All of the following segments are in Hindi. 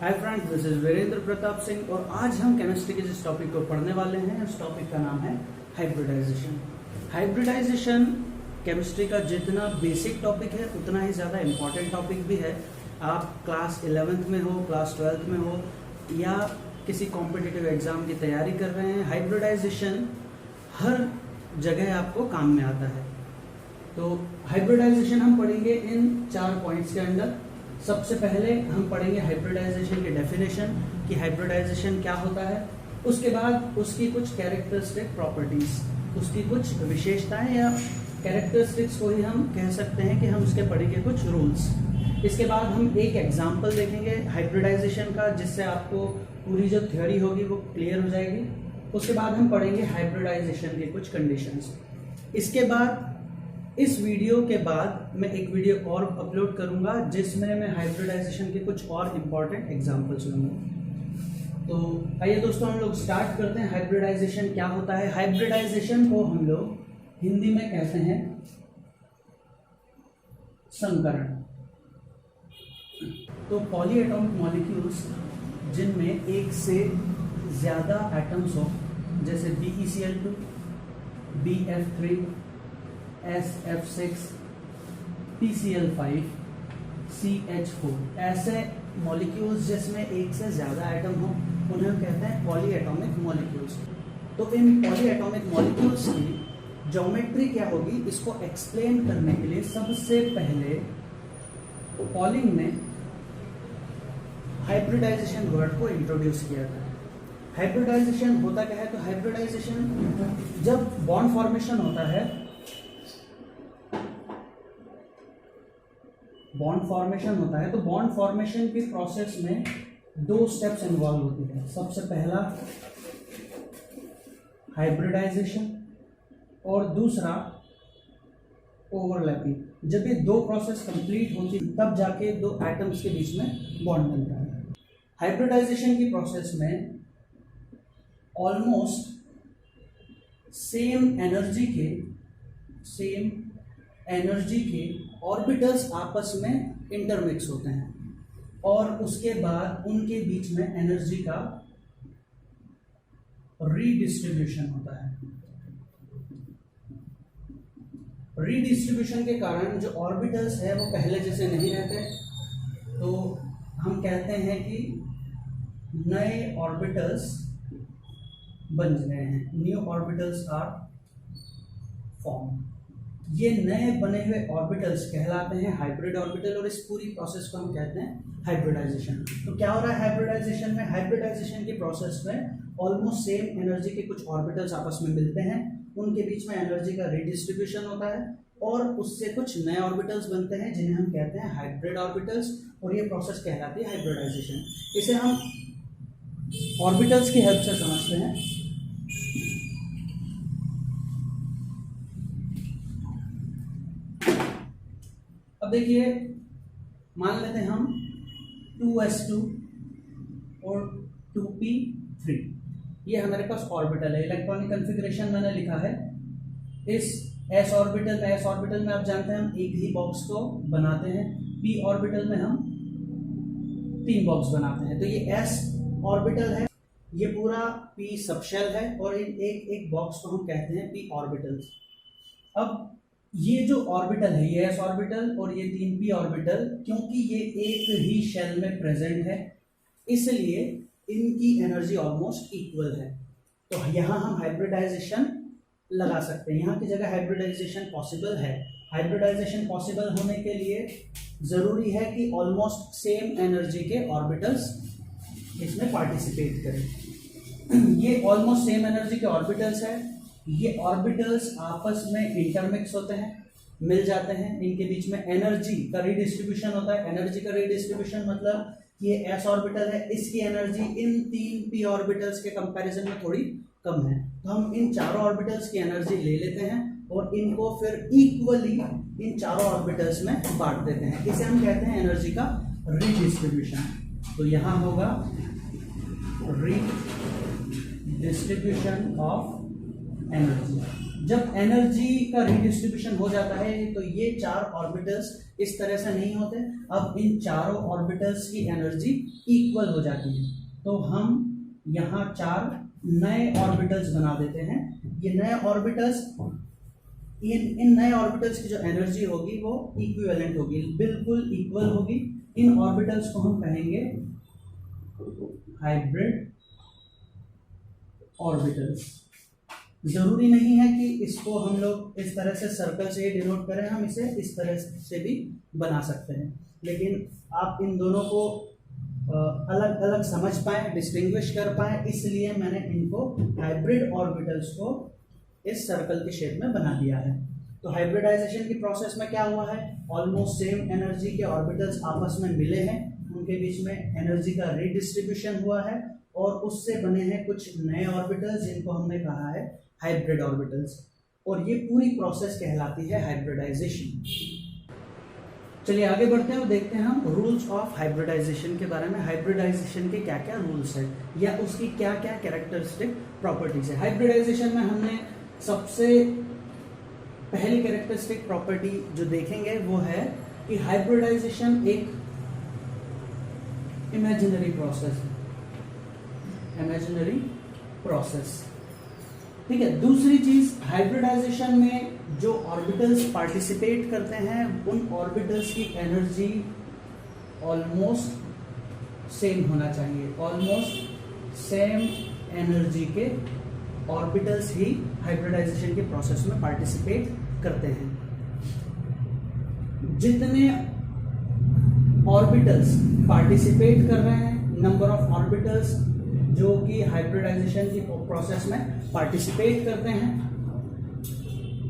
Hi friends, this is Virendra Pratap Singh और आज हम केमिस्ट्री के जिस टॉपिक को पढ़ने वाले हैं उस टॉपिक का नाम है हाइब्रिडाइजेशन। हाइब्रिडाइजेशन केमिस्ट्री का जितना बेसिक टॉपिक है उतना ही ज़्यादा इम्पॉर्टेंट टॉपिक भी है। आप क्लास 11th में हो, क्लास 12th में हो या किसी कॉम्पिटिटिव एग्जाम की तैयारी कर रहे हैं, हाइब्रिडाइजेशन हर जगह आपको काम में आता है। तो हाइब्रिडाइजेशन हम पढ़ेंगे इन 4 पॉइंट्स के अंदर। सबसे पहले हम पढ़ेंगे हाइब्रिडाइजेशन की डेफिनेशन कि हाइब्रिडाइजेशन क्या होता है। उसके बाद उसकी कुछ कैरेक्टरिस्टिक प्रॉपर्टीज, उसकी कुछ विशेषताएं या कैरेक्टरिस्टिक्स को ही हम कह सकते हैं कि हम उसके पढ़ेंगे कुछ रूल्स। इसके बाद हम एक एग्जाम्पल देखेंगे हाइब्रिडाइजेशन का, जिससे आपको पूरी जो थ्योरी होगी वो क्लियर हो जाएगी। उसके बाद हम पढ़ेंगे हाइब्रिडाइजेशन के कुछ कंडीशंस। इसके बाद इस वीडियो के बाद मैं एक वीडियो और अपलोड करूंगा जिसमें मैं हाइब्रिडाइजेशन के कुछ और इम्पॉर्टेंट एग्जांपल्स लूंगा। तो आइए दोस्तों, हम लोग स्टार्ट करते हैं। हाइब्रिडाइजेशन क्या होता है? हाइब्रिडाइजेशन को हम लोग हिंदी में कहते हैं संकरण। तो पॉलीएटॉमिक मॉलिक्यूल्स जिनमें एक से ज़्यादा एटम्स हो, जैसे BeCl2, BF3, SF6, PCl5, CH4, ऐसे मॉलिक्यूल्स जिसमें एक से ज़्यादा एटम हो उन्हें हम कहते हैं पॉलीएटॉमिक मॉलिक्यूल्स। तो इन पॉलीएटॉमिक मॉलिक्यूल्स की ज्योमेट्री क्या होगी, इसको एक्सप्लेन करने के लिए सबसे पहले पॉलिंग ने हाइब्रिडाइजेशन वर्ड को इंट्रोड्यूस किया था। हाइब्रिडाइजेशन होता क्या है? तो हाइब्रिडाइजेशन जब बॉन्ड फॉर्मेशन होता है, तो बॉन्ड फॉर्मेशन की प्रोसेस में 2 स्टेप्स इन्वॉल्व होती है। सबसे पहला हाइब्रिडाइजेशन और दूसरा ओवरलैपिंग। जब ये 2 प्रोसेस कंप्लीट होती है तब जाके 2 एटम्स के बीच में बॉन्ड बनता है। हाइब्रिडाइजेशन की प्रोसेस में ऑलमोस्ट सेम एनर्जी के ऑर्बिटल्स आपस में इंटरमिक्स होते हैं और उसके बाद उनके बीच में एनर्जी का रीडिस्ट्रीब्यूशन होता है। रीडिस्ट्रीब्यूशन के कारण जो ऑर्बिटल्स है वो पहले जैसे नहीं रहते, तो हम कहते हैं कि नए ऑर्बिटल्स बन गए हैं, न्यू ऑर्बिटल्स आर फॉर्म। ये नए बने हुए ऑर्बिटल्स कहलाते हैं हाइब्रिड ऑर्बिटल और इस पूरी प्रोसेस को हम कहते हैं हाइब्रिडाइजेशन। तो क्या हो रहा है हाइब्रिडाइजेशन में? हाइब्रिडाइजेशन की प्रोसेस में ऑलमोस्ट सेम एनर्जी के कुछ ऑर्बिटल्स आपस में मिलते हैं, उनके बीच में एनर्जी का रीडिस्ट्रीब्यूशन होता है और उससे कुछ नए ऑर्बिटल्स बनते हैं जिन्हें हम कहते हैं हाइब्रिड ऑर्बिटल्स, और ये प्रोसेस कहलाती है हाइब्रिडाइजेशन। इसे हम ऑर्बिटल्स की हेल्प से समझते हैं। अब देखिए, मान लेते हैं हम 2s2 और 2p3, ये हमारे पास ऑर्बिटल है। इलेक्ट्रॉनिक कॉन्फ़िगरेशन मैंने लिखा है। इस s ऑर्बिटल में आप जानते हैं हम एक ही बॉक्स को बनाते हैं, p ऑर्बिटल में हम 3 बॉक्स बनाते हैं। तो ये s ऑर्बिटल है, ये पूरा p सबशेल है और इन एक बॉक्स को हम कहते हैं p ऑर्बिटल्स। अब ये जो ऑर्बिटल है, ये s ऑर्बिटल और ये 3 p ऑर्बिटल, क्योंकि ये एक ही शेल में प्रेजेंट है इसलिए इनकी एनर्जी ऑलमोस्ट इक्वल है। तो यहाँ हम हाइब्रिडाइजेशन लगा सकते हैं, यहाँ की जगह हाइब्रिडाइजेशन पॉसिबल है। हाइब्रिडाइजेशन पॉसिबल होने के लिए जरूरी है कि ऑलमोस्ट सेम एनर्जी के ऑर्बिटल्स इसमें पार्टिसिपेट करें। ये ऑलमोस्ट सेम एनर्जी के ऑर्बिटल्स है, ये ऑर्बिटल्स आपस में इंटरमिक्स होते हैं, मिल जाते हैं, इनके बीच में एनर्जी का रीडिस्ट्रीब्यूशन होता है। एनर्जी का रीडिस्ट्रीब्यूशन मतलब ये s ऑर्बिटल है, इसकी एनर्जी इन 3 p ऑर्बिटल्स के कंपैरिजन में थोड़ी कम है, तो हम इन चारों ऑर्बिटल्स की एनर्जी ले लेते हैं और इनको फिर इक्वली इन चारों ऑर्बिटल्स में बांट देते हैं। इसे हम कहते हैं एनर्जी का रीडिस्ट्रीब्यूशन। तो यहाँ होगा रीडिस्ट्रीब्यूशन ऑफ एनर्जी। जब एनर्जी का रिडिस्ट्रीब्यूशन हो जाता है तो ये 4 ऑर्बिटल्स इस तरह से नहीं होते, अब इन चारों ऑर्बिटल्स की एनर्जी इक्वल हो जाती है। तो हम यहाँ 4 नए ऑर्बिटल्स बना देते हैं। ये नए ऑर्बिटल्स, इन नए ऑर्बिटल्स की जो एनर्जी होगी वो इक्विवेलेंट होगी, बिल्कुल इक्वल होगी। इन ऑर्बिटल्स को हम कहेंगे हाइब्रिड ऑर्बिटल्स। जरूरी नहीं है कि इसको हम लोग इस तरह से सर्कल से ही डिनोट करें, हम इसे इस तरह से भी बना सकते हैं, लेकिन आप इन दोनों को अलग अलग समझ पाए, डिस्टिंग्विश कर पाए, इसलिए मैंने इनको हाइब्रिड ऑर्बिटल्स को इस सर्कल के शेप में बना दिया है। तो हाइब्रिडाइजेशन की प्रोसेस में क्या हुआ है, ऑलमोस्ट सेम एनर्जी के ऑर्बिटल्स आपस में मिले हैं, उनके बीच में एनर्जी का रिडिस्ट्रीब्यूशन हुआ है और उससे बने हैं कुछ नए ऑर्बिटल्स जिनको हमने कहा है हाइब्रिड ऑर्बिटल्स, और ये पूरी प्रोसेस कहलाती है हाइब्रिडाइजेशन। चलिए आगे बढ़ते हैं और देखते हैं हम रूल्स ऑफ हाइब्रिडाइजेशन के बारे में। हाइब्रिडाइजेशन के क्या क्या रूल्स है या उसकी क्या क्या कैरेक्टरिस्टिक प्रॉपर्टीज है। हाइब्रिडाइजेशन में हमने सबसे पहली कैरेक्टरिस्टिक प्रॉपर्टी जो देखेंगे वो है कि हाइब्रिडाइजेशन एक इमेजिनरी प्रोसेस है, इमेजिनरी प्रोसेस, ठीक है। दूसरी चीज, हाइब्रिडाइजेशन में जो ऑर्बिटल्स पार्टिसिपेट करते हैं उन ऑर्बिटल्स की एनर्जी ऑलमोस्ट सेम होना चाहिए, ऑलमोस्ट सेम एनर्जी के ऑर्बिटल्स ही हाइब्रिडाइजेशन के प्रोसेस में पार्टिसिपेट करते हैं। जितने ऑर्बिटल्स पार्टिसिपेट कर रहे हैं, नंबर ऑफ ऑर्बिटल्स जो कि हाइब्रिडाइजेशन की प्रोसेस में पार्टिसिपेट करते हैं,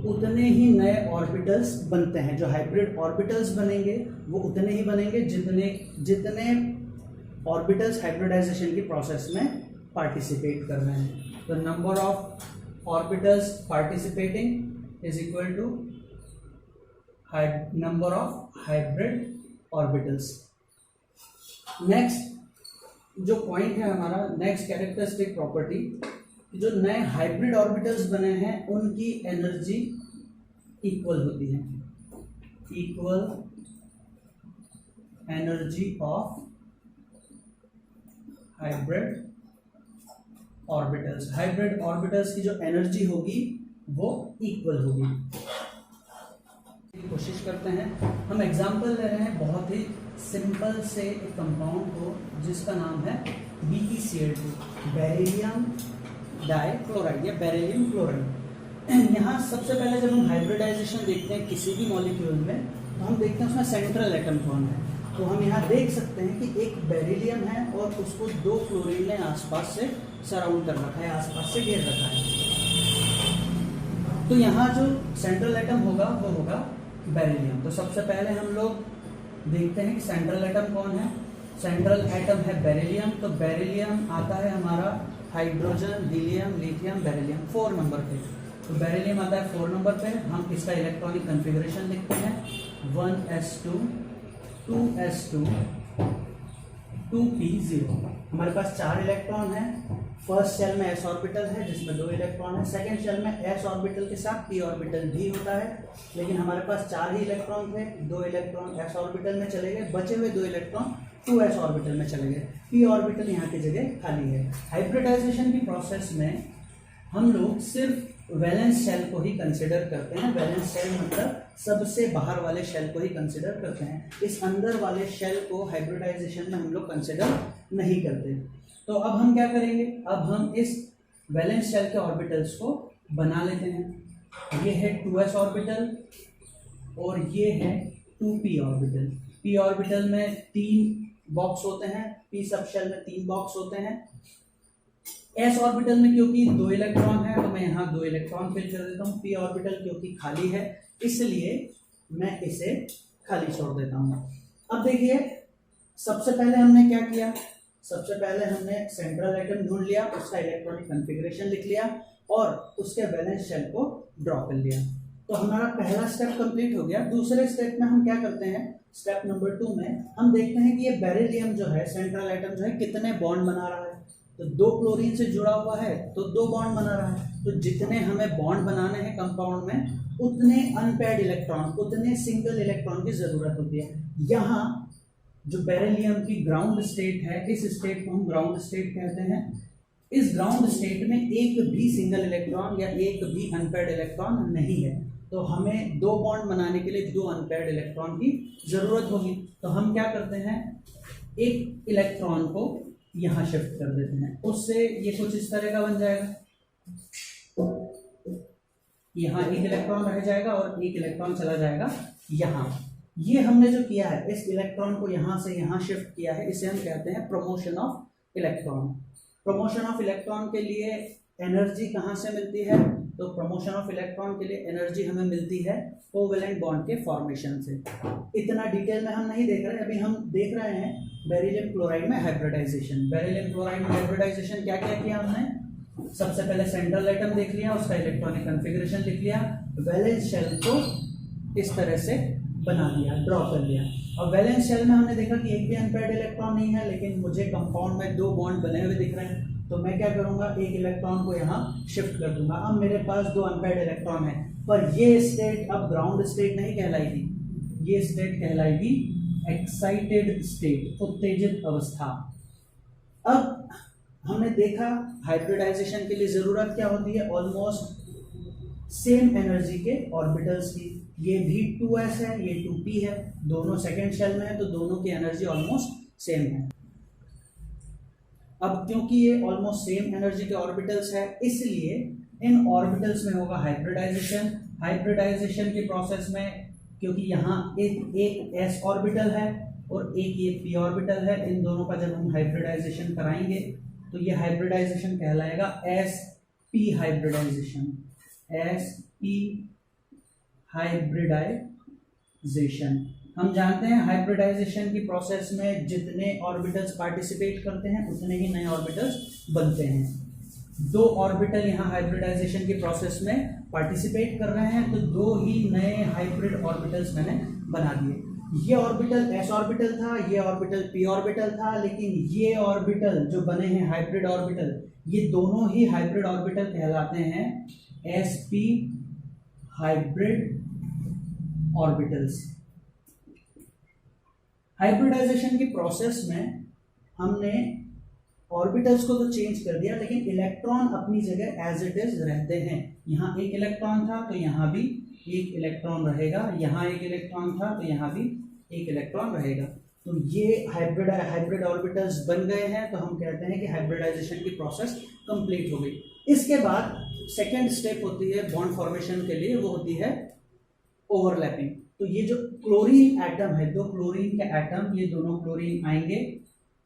उतने ही नए ऑर्बिटल्स बनते हैं। जो हाइब्रिड ऑर्बिटल्स बनेंगे वो उतने ही बनेंगे जितने ऑर्बिटल्स हाइब्रिडाइजेशन की प्रोसेस में पार्टिसिपेट कर रहे हैं। तो number of orbitals participating is equal to number of hybrid orbitals. Next जो पॉइंट है हमारा, नेक्स्ट कैरेक्टरिस्टिक प्रॉपर्टी, जो नए हाइब्रिड ऑर्बिटल्स बने हैं उनकी एनर्जी इक्वल होती है, equal energy of hybrid orbitals. Hybrid orbitals की जो एनर्जी होगी वो इक्वल होगी। कोशिश करते हैं, हम एग्जांपल ले रहे हैं बहुत ही सिंपल से एक कंपाउंड को जिसका नाम है BeCl2, बेरिलियम डाइक्लोराइड या बेरिलियम क्लोराइड। यहाँ सबसे पहले जब हम हाइब्रिडाइजेशन देखते हैं किसी भी मॉलिक्यूल में तो हम देखते हैं उसमें सेंट्रल एटम कौन है। तो हम यहाँ देख सकते हैं कि एक बेरिलियम है और उसको 2 क्लोरीन ने आसपास से सराउंड कर रखा है, आसपास से घेर रखा है। तो यहाँ जो सेंट्रल एटम होगा वो होगा बेरिलियम। तो सबसे पहले हम लोग देखते हैं कि सेंट्रल एटम कौन है। सेंट्रल एटम है बेरिलियम। तो बेरिलियम आता है हमारा hydrogen, helium, lithium, beryllium 4 number पे। तो बेरिलियम आता है 4 नंबर पे। हम इसका इलेक्ट्रॉनिक कन्फिग्रेशन लिखते हैं 1s2 2s2 2p0। हमारे पास 4 इलेक्ट्रॉन है। फर्स्ट शेल में s ऑर्बिटल है जिसमें 2 इलेक्ट्रॉन है। सेकंड शेल में s ऑर्बिटल के साथ p ऑर्बिटल भी होता है, लेकिन हमारे पास 4 ही इलेक्ट्रॉन थे। 2 इलेक्ट्रॉन s ऑर्बिटल में चले गए, बचे हुए 2 इलेक्ट्रॉन 2s ऑर्बिटल में चले गए। p ऑर्बिटल यहाँ की जगह खाली है। हाइब्रिडाइजेशन की प्रोसेस में हम लोग सिर्फ वैलेंस शेल को ही कंसिडर करते हैं। वैलेंस शेल मतलब सबसे बाहर वाले शेल को ही कंसिडर करते हैं। इस अंदर वाले शेल को हाइब्रिडाइजेशन में हम लोग कंसिडर नहीं करते। तो अब हम क्या करेंगे, अब हम इस वैलेंस शेल के ऑर्बिटल्स को बना लेते हैं। ये है 2s ऑर्बिटल और ये है 2p ऑर्बिटल। p ऑर्बिटल में 3 बॉक्स होते हैं, p सब शेल में 3 बॉक्स होते हैं। s ऑर्बिटल में क्योंकि 2 इलेक्ट्रॉन है तो मैं यहाँ 2 इलेक्ट्रॉन फिल कर देता हूँ। p ऑर्बिटल क्योंकि खाली है इसलिए मैं इसे खाली छोड़ देता हूँ। अब देखिए सबसे पहले हमने क्या किया, सबसे पहले हमने सेंट्रल एटम ढूंढ लिया, उसका इलेक्ट्रॉनिक कॉन्फ़िगरेशन लिख लिया और उसके वैलेंस शेल को ड्रॉ कर लिया। तो हमारा पहला स्टेप कंप्लीट हो गया। दूसरे स्टेप में हम क्या करते हैं, स्टेप नंबर 2 में हम देखते हैं कि ये बेरिलियम जो है, सेंट्रल एटम जो है, कितने बॉन्ड बना रहा है। तो 2 क्लोरीन से जुड़ा हुआ है तो 2 बॉन्ड बना रहा है। तो जितने हमें बॉन्ड बनाने हैं कंपाउंड में, उतने अनपेयर्ड इलेक्ट्रॉन, उतने सिंगल इलेक्ट्रॉन की जरूरत होती है। यहाँ जो बेरिलियम की ग्राउंड स्टेट है, इस स्टेट को हम ग्राउंड स्टेट कहते हैं। इस ग्राउंड स्टेट में एक भी सिंगल इलेक्ट्रॉन या एक भी अनपेयर्ड इलेक्ट्रॉन नहीं है, तो हमें 2 बॉन्ड बनाने के लिए 2 अनपेयर्ड इलेक्ट्रॉन की जरूरत होगी। तो हम क्या करते हैं, एक इलेक्ट्रॉन को यहाँ शिफ्ट कर देते हैं, उससे ये कुछ इस तरह का बन जाएगा। यहाँ एक इलेक्ट्रॉन रह जाएगा और एक इलेक्ट्रॉन चला जाएगा यहाँ। ये हमने जो किया है, इस इलेक्ट्रॉन को यहाँ से यहाँ शिफ्ट किया है, इसे हम कहते हैं promotion of electron. Promotion of electron के लिए एनर्जी कहाँ से मिलती है? तो प्रमोशन ऑफ इलेक्ट्रॉन के लिए एनर्जी हमें मिलती है कोवेलेंट बॉन्ड के फॉर्मेशन से। इतना डिटेल में हम नहीं देख रहे हैं, अभी हम देख रहे हैं बेरिलियम क्लोराइड में हाइब्रिडाइजेशन। बेरिलियम क्लोराइड में हाइब्रिडाइजेशन क्या क्या किया हमने? सबसे पहले सेंट्रल एटम देख लिया, उसका इलेक्ट्रॉनिक कॉन्फ़िगरेशन लिख लिया, वैलेंस शेल को इस तरह से बना लिया, ड्रॉ कर लिया। और वैलेंस शेल में हमने देखा कि एक भी अनपेयर्ड इलेक्ट्रॉन नहीं है, लेकिन मुझे कंपाउंड में 2 बॉन्ड बने हुए दिख रहे हैं, तो मैं क्या करूंगा, एक इलेक्ट्रॉन को यहाँ शिफ्ट कर दूंगा। अब मेरे पास 2 अनपेयर्ड इलेक्ट्रॉन है, पर ये स्टेट अब ग्राउंड स्टेट नहीं कहलाएगी, ये स्टेट कहलाएगी एक्साइटेड स्टेट, उत्तेजित अवस्था। अब हमने देखा हाइब्रिडाइजेशन के लिए जरूरत क्या होती है, ऑलमोस्ट सेम एनर्जी के ऑर्बिटल्स की। ये भी 2s है, ये 2p है, दोनों सेकेंड शेल में है, तो दोनों की एनर्जी ऑलमोस्ट सेम है। अब क्योंकि ये ऑलमोस्ट सेम एनर्जी के ऑर्बिटल्स है, इसलिए इन ऑर्बिटल्स में होगा हाइब्रिडाइजेशन। हाइब्रिडाइजेशन के प्रोसेस में, क्योंकि यहाँ एक s ऑर्बिटल है और एक ये p ऑर्बिटल है, इन दोनों का जब हम हाइब्रिडाइजेशन कराएंगे तो ये हाइब्रिडाइजेशन कहलाएगा sp हाइब्रिडाइजेशन, sp हाइब्रिडाइजेशन। हम जानते हैं हाइब्रिडाइजेशन की प्रोसेस में जितने ऑर्बिटल्स पार्टिसिपेट करते हैं उतने ही नए ऑर्बिटल्स बनते हैं। 2 ऑर्बिटल यहाँ हाइब्रिडाइजेशन की प्रोसेस में पार्टिसिपेट कर रहे हैं, तो 2 ही नए हाइब्रिड ऑर्बिटल्स मैंने बना दिए। ये ऑर्बिटल s ऑर्बिटल था, ये ऑर्बिटल p ऑर्बिटल था, लेकिन ये ऑर्बिटल जो बने हैं हाइब्रिड ऑर्बिटल, ये दोनों ही हाइब्रिड ऑर्बिटल कहलाते हैं sp हाइब्रिड ऑर्बिटल्स। हाइब्रिडाइजेशन की प्रोसेस में हमने ऑर्बिटल्स को तो चेंज कर दिया, लेकिन इलेक्ट्रॉन अपनी जगह एज इट इज रहते हैं। यहाँ एक इलेक्ट्रॉन था तो यहाँ भी एक इलेक्ट्रॉन रहेगा, यहाँ एक इलेक्ट्रॉन था तो यहाँ भी एक इलेक्ट्रॉन रहेगा। तो ये हाइब्रिड ऑर्बिटल्स बन गए हैं, तो हम कहते हैं कि हाइब्रिडाइजेशन की प्रोसेस कंप्लीट हो गई। इसके बाद सेकेंड स्टेप होती है बॉन्ड फॉर्मेशन के लिए, वो होती है ओवरलैपिंग। तो ये जो क्लोरीन एटम है, 2 क्लोरीन के एटम, ये दोनों क्लोरीन आएंगे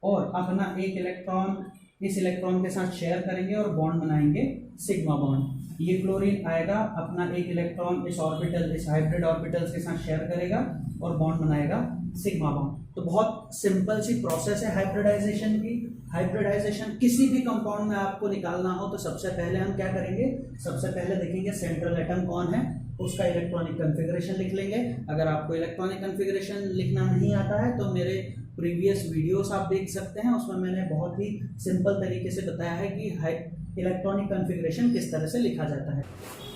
और अपना एक इलेक्ट्रॉन इस इलेक्ट्रॉन के साथ शेयर करेंगे और बॉन्ड बनाएंगे सिग्मा बॉन्ड। ये क्लोरीन आएगा, अपना एक इलेक्ट्रॉन इस ऑर्बिटल, इस हाइब्रिड ऑर्बिटल्स के साथ शेयर करेगा और बॉन्ड बनाएगा सिग्मा बॉन्ड। तो बहुत सिंपल सी प्रोसेस है हाइब्रिडाइजेशन की। हाइब्रिडाइजेशन किसी भी कंपाउंड में आपको निकालना हो तो सबसे पहले हम क्या करेंगे, सबसे पहले देखेंगे सेंट्रल एटम कौन है, उसका इलेक्ट्रॉनिक कॉन्फ़िगरेशन लिख लेंगे। अगर आपको इलेक्ट्रॉनिक कॉन्फ़िगरेशन लिखना नहीं आता है तो मेरे प्रीवियस वीडियोस आप देख सकते हैं, उसमें मैंने बहुत ही सिंपल तरीके से बताया है कि इलेक्ट्रॉनिक कॉन्फ़िगरेशन किस तरह से लिखा जाता है।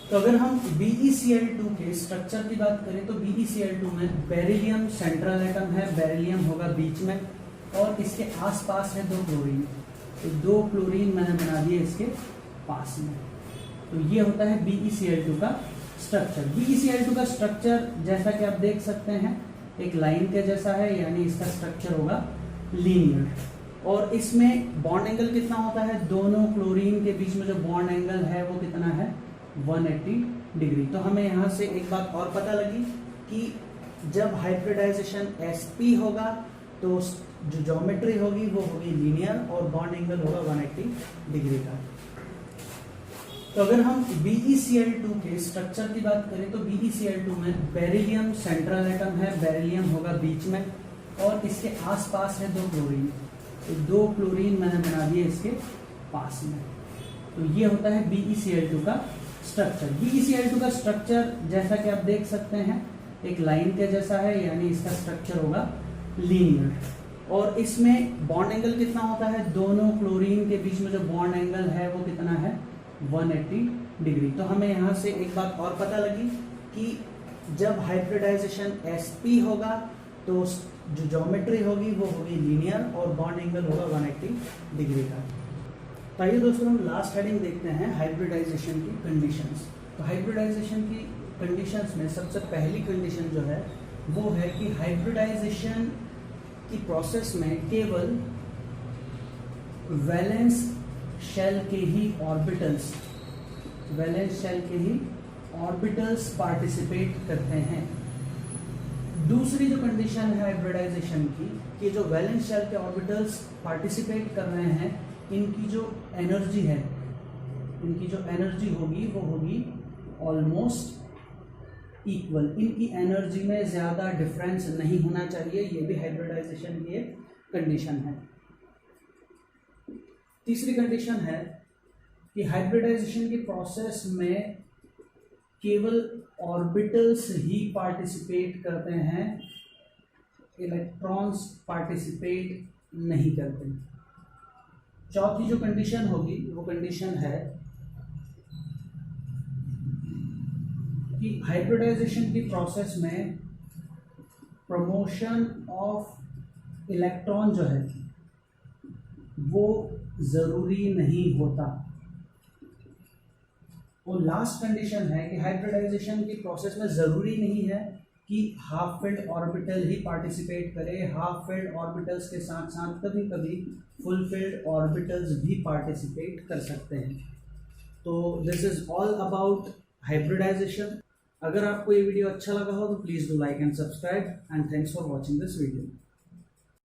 तो अगर हम BeCl2 के स्ट्रक्चर की बात करें तो BeCl2 में बेरिलियम सेंट्रल एटम है, बेरिलियम होगा बीच में और इसके आसपास है 2 क्लोरीन। तो 2 क्लोरीन मैंने बना दिए इसके पास में। तो ये होता है BeCl2 का स्ट्रक्चर। BeCl2 का स्ट्रक्चर जैसा कि आप देख सकते हैं एक लाइन के जैसा है, यानी इसका स्ट्रक्चर होगा लीनियर। और इसमें बॉन्ड एंगल कितना होता है, दोनों क्लोरीन के बीच में जो बॉन्ड एंगल है वो कितना है, 180 डिग्री। तो हमें यहाँ से एक बात और पता लगी कि जब हाइब्रिडाइजेशन sp होगा तो जो ज्योमेट्री होगी वो होगी लीनियर और बॉन्ड एंगल होगा 180 डिग्री का। तो अगर हम BeCl2 के स्ट्रक्चर की बात करें तो BeCl2 में बेरिलियम सेंट्रल एटम है, बेरिलियम होगा बीच में और इसके आसपास है 2 क्लोरीन। तो 2 क्लोरीन मैंने बना दिए इसके पास में। तो ये होता है BeCl2 का स्ट्रक्चर। BeCl2 का स्ट्रक्चर जैसा कि आप देख सकते हैं एक लाइन के जैसा है, यानी इसका स्ट्रक्चर होगा लीनियर। और इसमें बॉन्ड एंगल कितना होता है, दोनों क्लोरीन के बीच में जो बॉन्ड एंगल है वो कितना है, 180 डिग्री। तो हमें यहाँ से एक बात और पता लगी कि जब हाइब्रिडाइजेशन sp होगा तो जो ज्योमेट्री होगी वो होगी लीनियर और बॉन्ड एंगल होगा 180 डिग्री का। तो आइए दोस्तों हम लास्ट हेडिंग देखते हैं, हाइब्रिडाइजेशन की कंडीशंस। तो हाइब्रिडाइजेशन की कंडीशंस में सबसे पहली कंडीशन जो है वो है कि हाइब्रिडाइजेशन की प्रोसेस में केवल वैलेंस शेल के ही ऑर्बिटल्स पार्टिसिपेट करते हैं। दूसरी जो कंडीशन है हाइब्रिडाइजेशन की कि जो वैलेंस शेल के ऑर्बिटल्स पार्टिसिपेट कर रहे हैं इनकी जो एनर्जी है, इनकी जो एनर्जी होगी वो होगी ऑलमोस्ट इक्वल। इनकी एनर्जी में ज़्यादा डिफरेंस नहीं होना चाहिए, ये भी हाइब्रिडाइजेशन की एक कंडीशन है। तीसरी कंडीशन है कि हाइब्रिडाइजेशन की प्रोसेस में केवल ऑर्बिटल्स ही पार्टिसिपेट करते हैं, इलेक्ट्रॉन्स पार्टिसिपेट नहीं करते। चौथी जो कंडीशन होगी वो कंडीशन है कि हाइब्रिडाइजेशन की प्रोसेस में प्रमोशन ऑफ इलेक्ट्रॉन जो है वो ज़रूरी नहीं होता। और लास्ट कंडीशन है कि हाइब्रिडाइजेशन की प्रोसेस में ज़रूरी नहीं है कि हाफ फिल्ड ऑर्बिटल ही पार्टिसिपेट करे, हाफ फिल्ड ऑर्बिटल्स के साथ साथ कभी कभी फुल फिल्ड ऑर्बिटल्स भी पार्टिसिपेट कर सकते हैं। तो this is all about hybridization. अगर आपको ये वीडियो अच्छा लगा हो तो please do like and subscribe and thanks for watching this video.